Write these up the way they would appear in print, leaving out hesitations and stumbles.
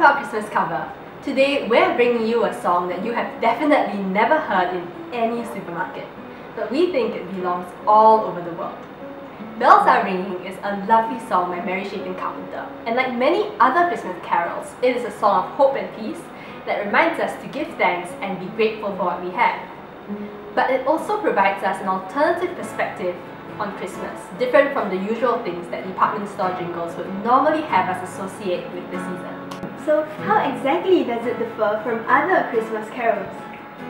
to our Christmas cover. Today, we're bringing you a song that you have definitely never heard in any supermarket, but we think it belongs all over the world. Bells Are Ringing is a lovely song by Chapin Carpenter, and like many other Christmas carols, it is a song of hope and peace that reminds us to give thanks and be grateful for what we have. But it also provides us an alternative perspective on Christmas, different from the usual things that department store jingles would normally have us associate with the season. So how exactly does it differ from other Christmas carols?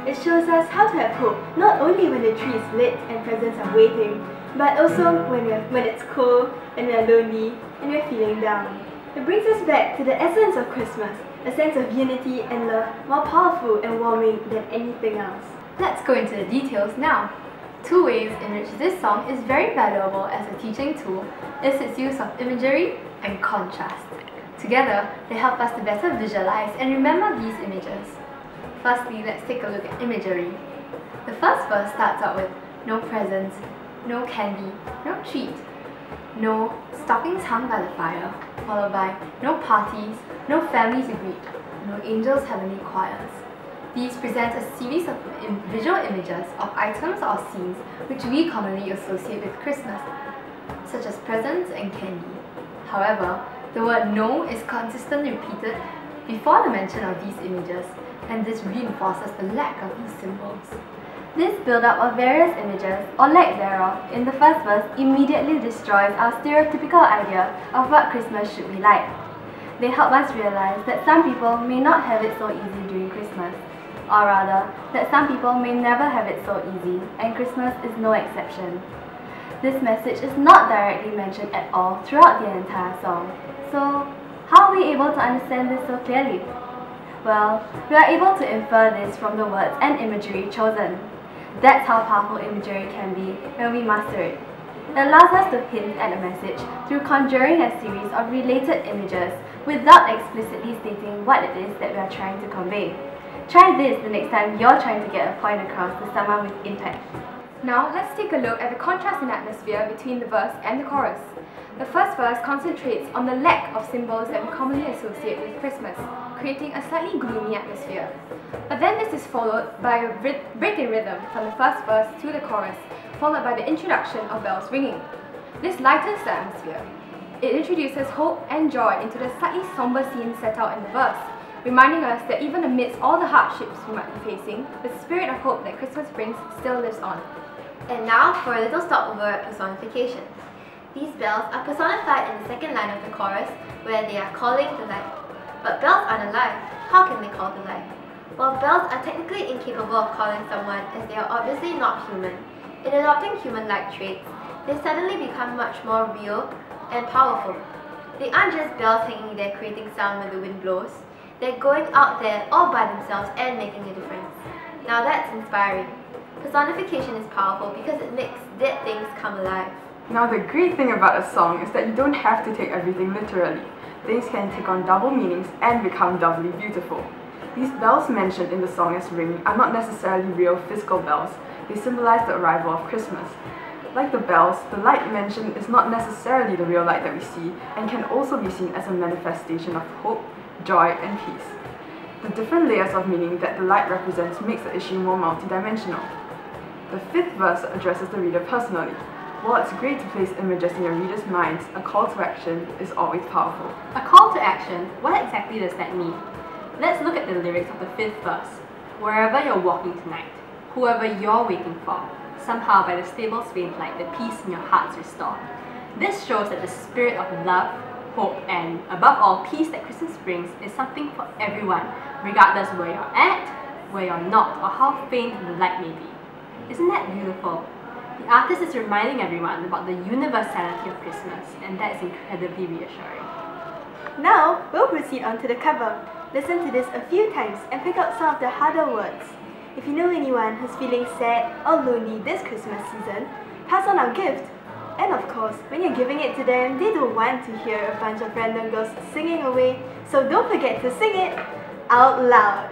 It shows us how to have hope, not only when the tree is lit and presents are waiting, but also when it's cold and we're lonely and we're feeling down. It brings us back to the essence of Christmas, a sense of unity and love more powerful and warming than anything else. Let's go into the details now. Two ways in which this song is very valuable as a teaching tool is its use of imagery and contrast. Together, they help us to better visualize and remember these images. Firstly, let's take a look at imagery. The first verse starts out with no presents, no candy, no treat, no stockings hung by the fire, followed by no parties, no family to greet, no angels' heavenly choirs. These present a series of visual images of items or scenes which we commonly associate with Christmas, such as presents and candy. However, the word no is consistently repeated before the mention of these images, and this reinforces the lack of these symbols. This build-up of various images, or lack thereof, in the first verse immediately destroys our stereotypical idea of what Christmas should be like. They help us realize that some people may not have it so easy during Christmas, or rather, that some people may never have it so easy, and Christmas is no exception. This message is not directly mentioned at all throughout the entire song. So, how are we able to understand this so clearly? Well, we are able to infer this from the words and imagery chosen. That's how powerful imagery can be when we master it. It allows us to hint at a message through conjuring a series of related images without explicitly stating what it is that we are trying to convey. Try this the next time you're trying to get a point across to someone with impact. Now, let's take a look at the contrast in atmosphere between the verse and the chorus. The first verse concentrates on the lack of symbols that we commonly associate with Christmas, creating a slightly gloomy atmosphere. But then this is followed by a break in rhythm from the first verse to the chorus, followed by the introduction of bells ringing. This lightens the atmosphere. It introduces hope and joy into the slightly somber scene set out in the verse, reminding us that even amidst all the hardships we might be facing, the spirit of hope that Christmas brings still lives on. And now for a little stopover at personification. These bells are personified in the second line of the chorus, where they are calling the light. But bells aren't alive. How can they call the light? While bells are technically incapable of calling someone, as they are obviously not human, in adopting human-like traits, they suddenly become much more real and powerful. They aren't just bells hanging there creating sound when the wind blows. They're going out there all by themselves and making a difference. Now that's inspiring. Personification is powerful because it makes dead things come alive. Now the great thing about a song is that you don't have to take everything literally. Things can take on double meanings and become doubly beautiful. These bells mentioned in the song as ringing are not necessarily real physical bells. They symbolize the arrival of Christmas. Like the bells, the light mentioned is not necessarily the real light that we see and can also be seen as a manifestation of hope, joy, and peace. The different layers of meaning that the light represents makes the issue more multidimensional. The fifth verse addresses the reader personally. While it's great to place images in your reader's minds, a call to action is always powerful. A call to action, what exactly does that mean? Let's look at the lyrics of the fifth verse. Wherever you're walking tonight, whoever you're waiting for, somehow by the stable swaying light, the peace in your heart's restored. This shows that the spirit of love, hope, and above all, peace that Christmas brings is something for everyone, regardless where you're at, where you're not, or how faint the light may be. Isn't that beautiful? The artist is reminding everyone about the universality of Christmas, and that is incredibly reassuring. Now, we'll proceed on to the cover. Listen to this a few times and pick out some of the harder words. If you know anyone who's feeling sad or lonely this Christmas season, pass on our gift. And of course, when you're giving it to them, they don't want to hear a bunch of random girls singing away, so don't forget to sing it out loud.